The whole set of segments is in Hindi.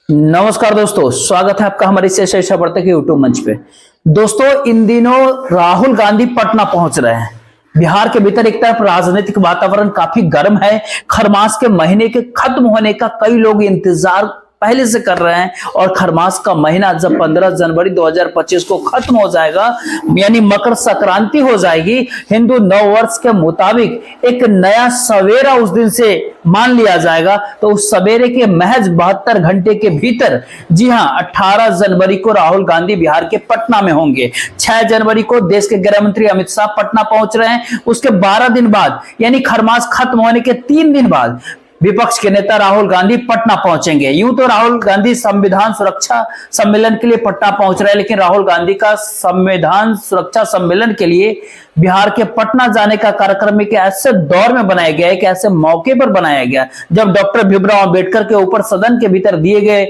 नमस्कार दोस्तों, स्वागत है आपका हमारे शिक्षा वर्तक के यूट्यूब मंच पे। दोस्तों, इन दिनों राहुल गांधी पटना पहुंच रहे हैं। बिहार के भीतर एक तरफ राजनीतिक वातावरण काफी गर्म है। खरमास के महीने के खत्म होने का कई लोग इंतजार पहले से कर रहे हैं और खरमास का महीना जब 15 जनवरी 2025 को खत्म हो जाएगा, यानी मकर संक्रांति हो जाएगी, हिंदू नव वर्ष के मुताबिक एक नया सवेरा उस दिन से मान लिया जाएगा। तो उस सवेरे के महज 72 घंटे के भीतर, जी हां, 18 जनवरी को राहुल गांधी बिहार के पटना में होंगे। 6 जनवरी को देश के गृह मंत्री अमित शाह पटना पहुंच रहे हैं। उसके 12 दिन बाद, यानी खरमास खत्म होने के 3 दिन बाद, विपक्ष के नेता राहुल गांधी पटना पहुंचेंगे। यूं तो राहुल गांधी संविधान सुरक्षा सम्मेलन के लिए पटना पहुंच रहे हैं, लेकिन राहुल गांधी का संविधान सुरक्षा सम्मेलन के लिए बिहार के पटना जाने का कार्यक्रम एक ऐसे दौर में बनाया गया है, कि ऐसे मौके पर बनाया गया जब डॉक्टर भीमराव अंबेडकर के ऊपर सदन के भीतर दिए गए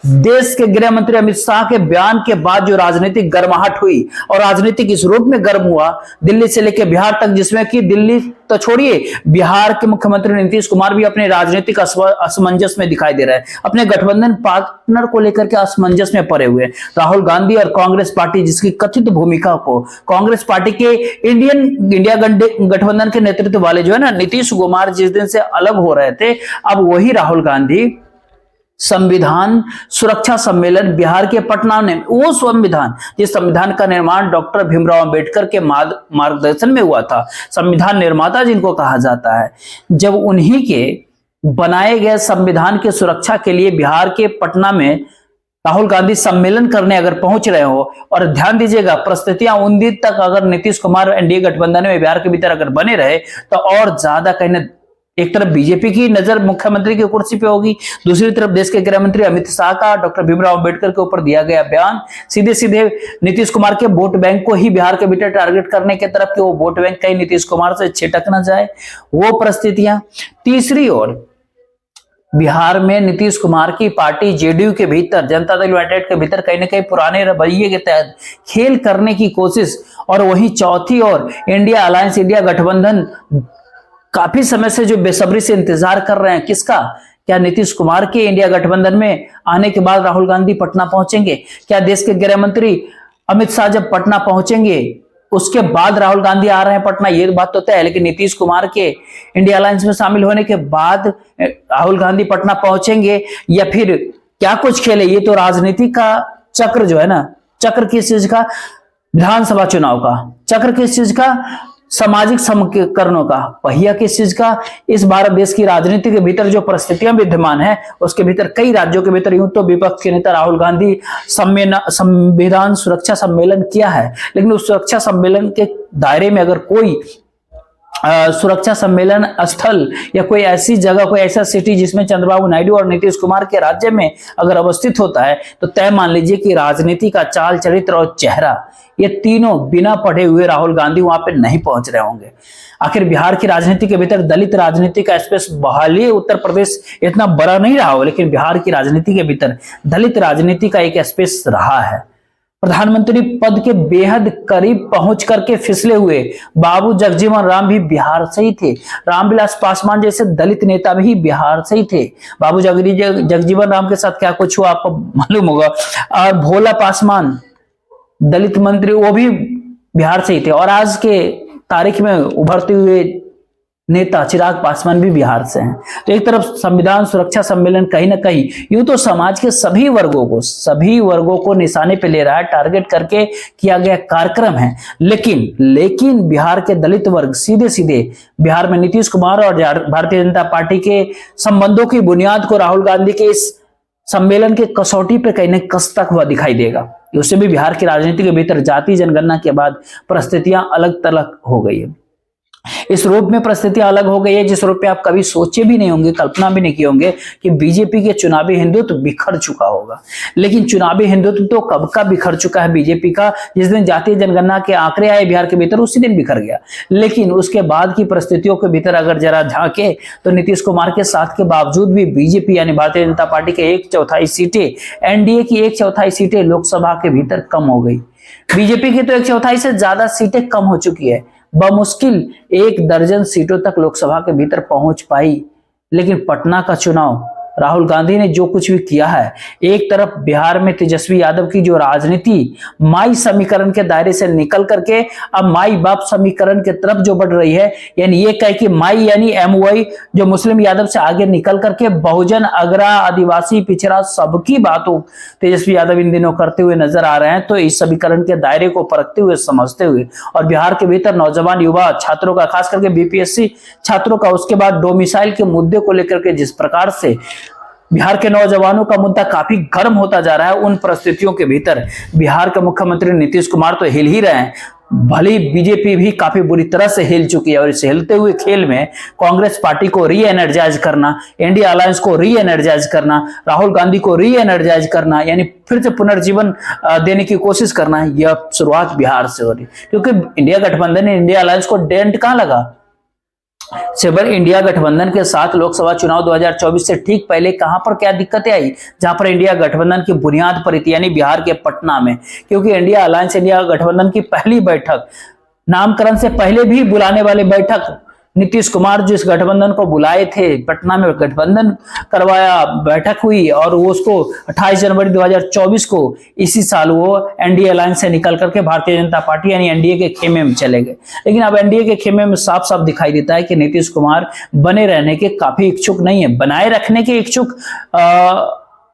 देश के गृह मंत्री अमित शाह के बयान के बाद जो राजनीतिक गर्माहट हुई, और राजनीतिक इस रूप में गर्म हुआ दिल्ली से लेकर बिहार तक, जिसमें कि दिल्ली तो छोड़िए, बिहार के मुख्यमंत्री नीतीश कुमार भी अपने राजनीतिक असमंजस में दिखाई दे रहे हैं। अपने गठबंधन पार्टनर को लेकर के असमंजस में पड़े हुए हैं। राहुल गांधी और कांग्रेस पार्टी, जिसकी कथित भूमिका को कांग्रेस पार्टी के इंडिया गठबंधन के नेतृत्व वाले जो है ना, नीतीश कुमार, जिस दिन से अलग हो रहे थे, अब वही राहुल गांधी संविधान सुरक्षा सम्मेलन बिहार के पटना में, वो संविधान जिस संविधान का निर्माण डॉक्टर भीमराव अंबेडकर के मार्गदर्शन में हुआ था, संविधान निर्माता जिनको कहा जाता है, जब उन्हीं के बनाए गए संविधान की सुरक्षा के लिए बिहार के पटना में राहुल गांधी सम्मेलन करने अगर पहुंच रहे हो, और ध्यान दीजिएगा, परिस्थितियां उन दिन तक अगर नीतीश कुमार एनडीए गठबंधन में बिहार के भीतर अगर बने रहे, तो और ज्यादा कहने, एक तरफ बीजेपी की नजर मुख्यमंत्री की कुर्सी पे होगी, दूसरी तरफ देश के गृह मंत्री अमित शाह का डॉक्टर भीमराव अंबेडकर के ऊपर दिया गया बयान सीधे सीधे नीतीश कुमार के वोट बैंक को ही बिहार के भीतर टारगेट करने की तरफ, कि वो वोट बैंक कहीं नीतीश कुमार से छिटक ना जाए, वो परिस्थितियां। तीसरी ओर बिहार में नीतीश कुमार की पार्टी जेडीयू के भीतर, जनता दल यूनाइटेड के भीतर कहीं ना कहीं पुराने रवैये के तहत खेल करने की कोशिश, और वहीं चौथी ओर इंडिया अलायंस, इंडिया गठबंधन काफी समय से जो बेसब्री से इंतजार कर रहे हैं, किसका? क्या नीतीश कुमार के इंडिया गठबंधन में आने के बाद राहुल गांधी पटना पहुंचेंगे? क्या देश के गृह मंत्री अमित शाह जब पटना पहुंचेंगे उसके बाद राहुल गांधी आ रहे हैं पटना? ये बात तो तय है, लेकिन नीतीश कुमार के इंडिया अलायंस में शामिल होने के बाद राहुल गांधी पटना पहुंचेंगे, या फिर क्या कुछ खेले? ये तो राजनीति का चक्र जो है ना, चक्र किस चीज का? विधानसभा चुनाव का चक्र, किस चीज का? सामाजिक समीकरणों का पहिया, किस चीज का? इस भारत देश की राजनीति के भीतर जो परिस्थितियां विद्यमान है, उसके भीतर कई राज्यों के भीतर यूं तो विपक्ष के नेता राहुल गांधी संविधान सुरक्षा सम्मेलन किया है, लेकिन उस सुरक्षा सम्मेलन के दायरे में अगर कोई सुरक्षा सम्मेलन स्थल या कोई ऐसी जगह, कोई ऐसा सिटी जिसमें चंद्रबाबू नायडू और नीतीश कुमार के राज्य में अगर अवस्थित होता है, तो तय मान लीजिए कि राजनीति का चाल, चरित्र और चेहरा, ये तीनों बिना पढ़े हुए राहुल गांधी वहां पे नहीं पहुंच रहे होंगे। आखिर बिहार की राजनीति के भीतर दलित राजनीति का स्पेस, भले उत्तर प्रदेश इतना बड़ा नहीं रहा हो, लेकिन बिहार की राजनीति के भीतर दलित राजनीति का एक स्पेस रहा है। प्रधानमंत्री पद के बेहद करीब पहुंच करके फिसले हुए बाबू जगजीवन राम भी बिहार से ही थे। रामविलास पासवान जैसे दलित नेता भी बिहार से ही थे। बाबू जगजीवन राम के साथ क्या कुछ हुआ आपको मालूम होगा। और भोला पासवान दलित मंत्री, वो भी बिहार से ही थे। और आज के तारीख में उभरते हुए नेता चिराग पासवान भी बिहार से हैं। तो एक तरफ संविधान सुरक्षा सम्मेलन कहीं ना कहीं यूं तो समाज के सभी वर्गों को निशाने पे ले रहा है, टारगेट करके किया गया कार्यक्रम है, लेकिन बिहार के दलित वर्ग सीधे सीधे बिहार में नीतीश कुमार और भारतीय जनता पार्टी के संबंधों की बुनियाद को राहुल गांधी के इस सम्मेलन के कसौटी पे कहीं न कसता हुआ दिखाई देगा। उससे भी बिहार की राजनीति के भीतर जाति जनगणना के बाद परिस्थितियां अलग तलग हो गई है। इस रूप में परिस्थितियां अलग हो गई है जिस रूप में आप कभी सोचे भी नहीं होंगे, कल्पना भी नहीं किए होंगे कि बीजेपी के चुनावी हिंदुत्व बिखर चुका होगा। लेकिन चुनावी हिंदुत्व तो कब का बिखर चुका है बीजेपी का। जिस दिन जातीय जनगणना के आंकड़े आए बिहार के भीतर, उसी दिन बिखर गया। लेकिन उसके बाद की परिस्थितियों के भीतर अगर जरा झांके, तो नीतीश कुमार के साथ के बावजूद भी बीजेपी यानी भारतीय जनता पार्टी के 1/4 सीटें, एनडीए की 1/4 सीटें लोकसभा के भीतर कम हो गई। बीजेपी की तो 1/4 से ज्यादा सीटें कम हो चुकी है। बमुश्किल 1 दर्जन सीटों तक लोकसभा के भीतर पहुंच पाई। लेकिन पटना का चुनाव राहुल गांधी ने जो कुछ भी किया है, एक तरफ बिहार में तेजस्वी यादव की जो राजनीति माई समीकरण के दायरे से निकल करके अब माई बाप समीकरण की तरफ जो बढ़ रही है, यानी ये कहे कि माई यानी एमओआई जो मुस्लिम यादव से आगे निकल करके बहुजन, अगरा, आदिवासी, पिछड़ा सबकी बातों तेजस्वी यादव इन दिनों करते हुए नजर आ रहे हैं। तो इस समीकरण के दायरे को परखते हुए, समझते हुए और बिहार के भीतर नौजवान युवा छात्रों का, खास करके बीपीएससी छात्रों का, उसके बाद डोमिसाइल के मुद्दे को लेकर के जिस प्रकार से बिहार के नौजवानों का मुद्दा काफी गर्म होता जा रहा है, उन परिस्थितियों के भीतर बिहार के मुख्यमंत्री नीतीश कुमार तो हिल ही रहे हैं, भली बीजेपी भी काफी बुरी तरह से हिल चुकी है। और इस हिलते हुए खेल में कांग्रेस पार्टी को री एनर्जाइज करना, इंडिया अलायंस को री एनर्जाइज करना, राहुल गांधी को री एनर्जाइज करना, यानी फिर से पुनर्जीवन देने की कोशिश करना, यह शुरुआत बिहार से हो रही, क्योंकि इंडिया गठबंधन, इंडिया अलायंस को डेंट कहां लगा। सेबर इंडिया गठबंधन के साथ लोकसभा चुनाव 2024 से ठीक पहले कहां पर क्या दिक्कतें आई, जहां पर इंडिया गठबंधन की बुनियाद पड़ी थी, यानी बिहार के पटना में, क्योंकि इंडिया अलायंस, इंडिया गठबंधन की पहली बैठक, नामकरण से पहले भी बुलाने वाली बैठक, नीतीश कुमार जो इस गठबंधन को बुलाए थे, पटना में गठबंधन करवाया, बैठक हुई और वो उसको 28 जनवरी 2024 को इसी साल वो एनडीए अलायंस से निकल करके भारतीय जनता पार्टी यानी एनडीए के खेमे में चले गए। लेकिन अब एनडीए के खेमे में साफ साफ दिखाई देता है कि नीतीश कुमार बने रहने के काफी इच्छुक नहीं है, बनाए रखने के इच्छुक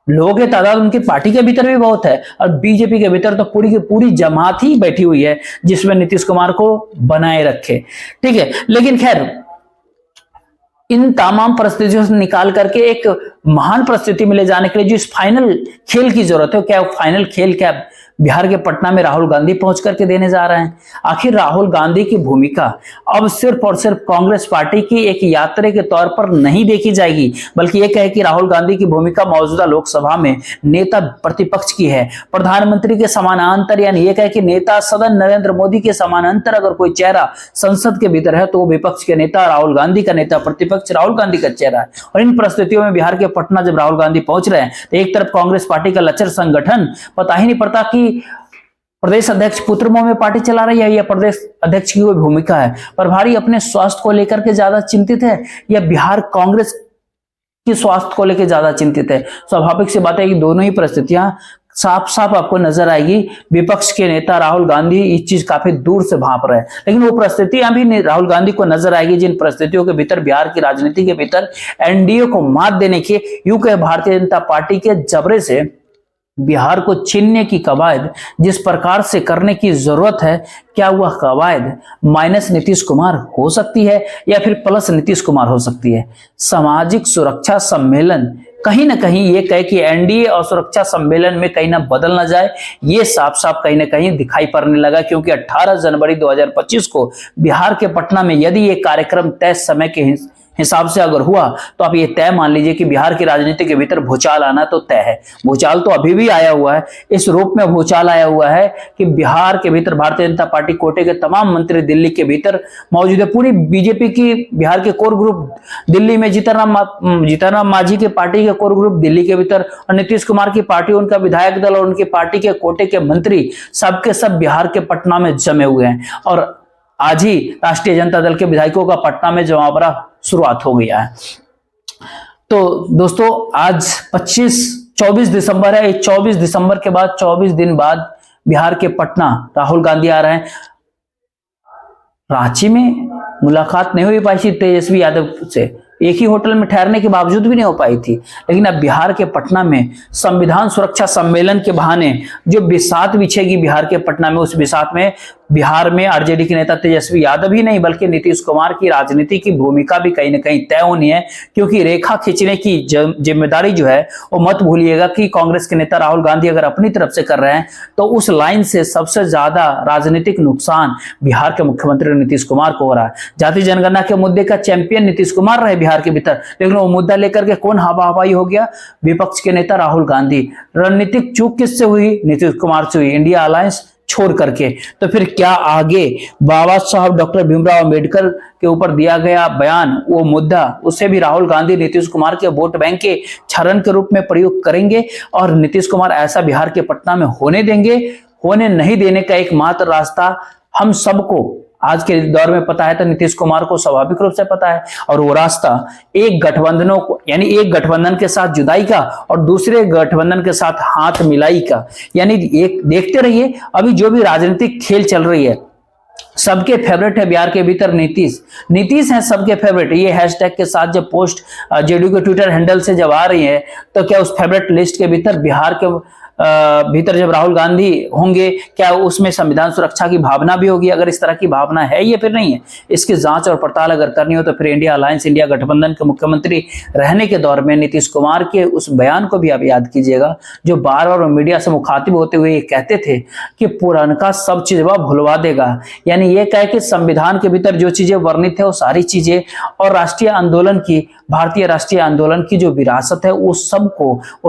लोगों की तादाद उनकी पार्टी के भीतर भी बहुत है, और बीजेपी के भीतर तो पूरी की पूरी जमात ही बैठी हुई है जिसमें नीतीश कुमार को बनाए रखे। ठीक है, लेकिन खैर इन तमाम परिस्थितियों से निकाल करके एक महान परिस्थिति में ले जाने के लिए जो इस फाइनल खेल की जरूरत है, क्या फाइनल खेल क्या बिहार के पटना में राहुल गांधी पहुंच करके देने जा रहे हैं। आखिर राहुल गांधी की भूमिका अब सिर्फ और सिर्फ कांग्रेस पार्टी की एक यात्री के तौर पर नहीं देखी जाएगी, बल्कि यह कहे कि राहुल गांधी की भूमिका मौजूदा लोकसभा में नेता प्रतिपक्ष की है, प्रधानमंत्री के समानांतर, यानी यह कहे कि नेता सदन नरेंद्र मोदी के समानांतर अगर कोई चेहरा संसद के भीतर है तो वो विपक्ष के नेता राहुल गांधी का नेता प्रतिपक्ष राहुल गांधी का चेहरा है। और इन परिस्थितियों में बिहार के पटना जब राहुल गांधी पहुंच रहे हैं तो एक तरफ कांग्रेस पार्टी का लचर संगठन, पता ही नहीं पड़ता कि प्रदेश अध्यक्ष पुत्र मोह में पार्टी चला रही है या प्रदेश अध्यक्ष की कोई भूमिका है, प्रभारी अपने स्वास्थ्य को लेकर के ज्यादा चिंतित है या बिहार कांग्रेस की स्वास्थ्य को लेकर ज्यादा चिंतित है। स्वाभाविक सी बात है कि दोनों ही परिस्थितियां साफ साफ आपको नजर आएगी। विपक्ष के नेता राहुल गांधी इस चीज काफी दूर से भांप रहे हैं, लेकिन वो परिस्थितियां भी राहुल गांधी को नजर आएगी जिन परिस्थितियों के भीतर बिहार की राजनीति के भीतर एनडीए को मात देने के, यूं कहे भारतीय जनता पार्टी के जबरे से बिहार को छीनने की कवायद जिस प्रकार से करने की जरूरत है, क्या वह कवायद माइनस नीतीश कुमार हो सकती है या फिर प्लस नीतीश कुमार हो सकती है। सामाजिक सुरक्षा सम्मेलन कहीं ना कहीं ये कहे कि एनडीए और सुरक्षा सम्मेलन में कहीं ना बदल ना जाए, ये साफ साफ कहीं ना कहीं दिखाई पड़ने लगा, क्योंकि 18 जनवरी 2025 को बिहार के पटना में यदि ये कार्यक्रम तय समय के हिसाब से अगर हुआ तो आप ये तय मान लीजिए कि बिहार की राजनीति के भीतर भूचाल आना तो तय है। भूचाल तो अभी भी आया हुआ है, इस रूप में भूचाल आया हुआ है कि बिहार के भीतर भारतीय जनता पार्टी कोटे के तमाम मंत्री दिल्ली के भीतर मौजूद है। पूरी बीजेपी की बिहार के कोर ग्रुप दिल्ली में, जीतनराम मांझी के पार्टी के कोर ग्रुप दिल्ली के भीतर, और नीतीश कुमार की पार्टी, उनका विधायक दल और उनकी पार्टी के कोटे के मंत्री सबके सब बिहार के पटना में जमे हुए हैं। और आज ही राष्ट्रीय जनता दल के विधायकों का पटना में जमावड़ा शुरुआत हो गया है। तो दोस्तों आज 24 दिसंबर है। 24 दिसंबर के बाद 24 दिन बाद बिहार के पटना राहुल गांधी आ रहे हैं। रांची में मुलाकात नहीं हो पाई थी तेजस्वी यादव से, एक ही होटल में ठहरने के बावजूद भी नहीं हो पाई थी, लेकिन अब बिहार के पटना में संविधान सुरक्षा सम्मेलन के बहाने जो बिसात बिछेगी बिहार के पटना में, उस बिसात में बिहार में आरजेडी के नेता तेजस्वी यादव ही नहीं बल्कि नीतीश कुमार की राजनीति की भूमिका भी कहीं ना कहीं तय होनी है। क्योंकि रेखा खींचने की जिम्मेदारी जो है वो मत भूलिएगा कि कांग्रेस के नेता राहुल गांधी अगर अपनी तरफ से कर रहे हैं तो उस लाइन से सबसे ज्यादा राजनीतिक नुकसान बिहार के मुख्यमंत्री नीतीश कुमार को हो रहा है। जाति जनगणना के मुद्दे का चैंपियन नीतीश कुमार रहे बिहार के भीतर, लेकिन वो मुद्दा लेकर के कौन हवाई हो गया? विपक्ष के नेता राहुल गांधी। रणनीतिक चूक किससे हुई? नीतीश कुमार से हुई, इंडिया अलायंस छोड़ करके। तो फिर क्या आगे बाबा साहब डॉक्टर भीमराव अंबेडकर के ऊपर दिया गया बयान, वो मुद्दा, उसे भी राहुल गांधी नीतीश कुमार के वोट बैंक के क्षरण के रूप में प्रयोग करेंगे और नीतीश कुमार ऐसा बिहार के पटना में होने देंगे? होने नहीं देने का एकमात्र रास्ता हम सबको आज के दौर में पता है तो नीतीश कुमार को स्वाभाविक रूप से पता है, और वो रास्ता एक गठबंधनों को, यानी एक गठबंधन के साथ जुदाई का और दूसरे गठबंधन के साथ हाथ मिलाई का, यानी एक देखते रहिए अभी जो भी राजनीतिक खेल चल रही है, सबके फेवरेट है बिहार के भीतर नीतीश हैं सबके फेवरेट। ये हैशटैग के साथ जब पोस्ट जेडीयू के ट्विटर हैंडल से जब आ रही है तो क्या उस फेवरेट लिस्ट के भीतर बिहार के भीतर जब राहुल गांधी होंगे, क्या उसमें संविधान सुरक्षा की भावना भी होगी? अगर इस तरह की भावना है या फिर नहीं है, इसकी जांच और पड़ताल अगर करनी हो तो फिर इंडिया अलायंस, इंडिया गठबंधन के मुख्यमंत्री रहने के दौर में नीतीश कुमार के उस बयान को भी आप याद कीजिएगा, जो बार बार मीडिया से मुखातिब होते हुए ये कहते थे कि पुरानका सब चीज वह भुलवा देगा। यानी ये कहे कि संविधान के भीतर जो चीजें वर्णित है वो सारी चीजें, और राष्ट्रीय आंदोलन की, भारतीय राष्ट्रीय आंदोलन की जो विरासत है उस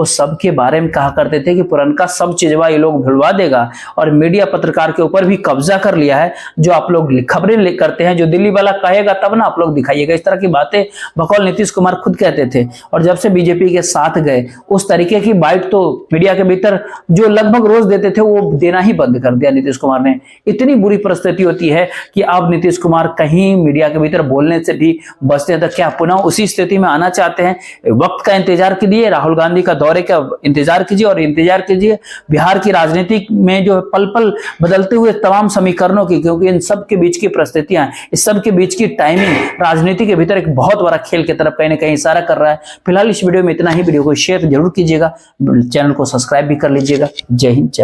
सब के बारे में कहा करते थे कि पुरानका सब चीजवा ये लोग भुलवा देगा। और मीडिया पत्रकार के ऊपर भी कब्जा कर लिया है। जो आप लोग खबरें करते हैं, जो दिल्ली वाला कहेगा तब ना आप लोग दिखाइएगा, इस तरह की बातें बकौल नीतीश कुमार खुद कहते थे। और जब से बीजेपी के साथ गए उस तरीके की बाइट तो मीडिया के भीतर जो लगभग रोज देते थे वो देना ही बंद कर दिया नीतीश कुमार ने। इतनी बुरी परिस्थिति होती है कि अब नीतीश कुमार कहीं मीडिया के भीतर बोलने से भी बचते हैं। तो क्या पुनः उसी स्थिति में आना चाहते हैं? वक्त का इंतजार कीजिए, राहुल गांधी का दौरे का इंतजार कीजिए, और इंतजार कीजिए बिहार की राजनीति में जो पल पल बदलते हुए तमाम समीकरणों की, क्योंकि इन सब के बीच की परिस्थितियां, इस सब के बीच की टाइमिंग राजनीति के भीतर एक बहुत बड़ा खेल की तरफ कहीं ना कहीं इशारा कर रहा है। फिलहाल इस वीडियो में इतना ही। वीडियो को शेयर जरूर कीजिएगा, चैनल को सब्सक्राइब भी कर लीजिएगा। जय हिंद, जय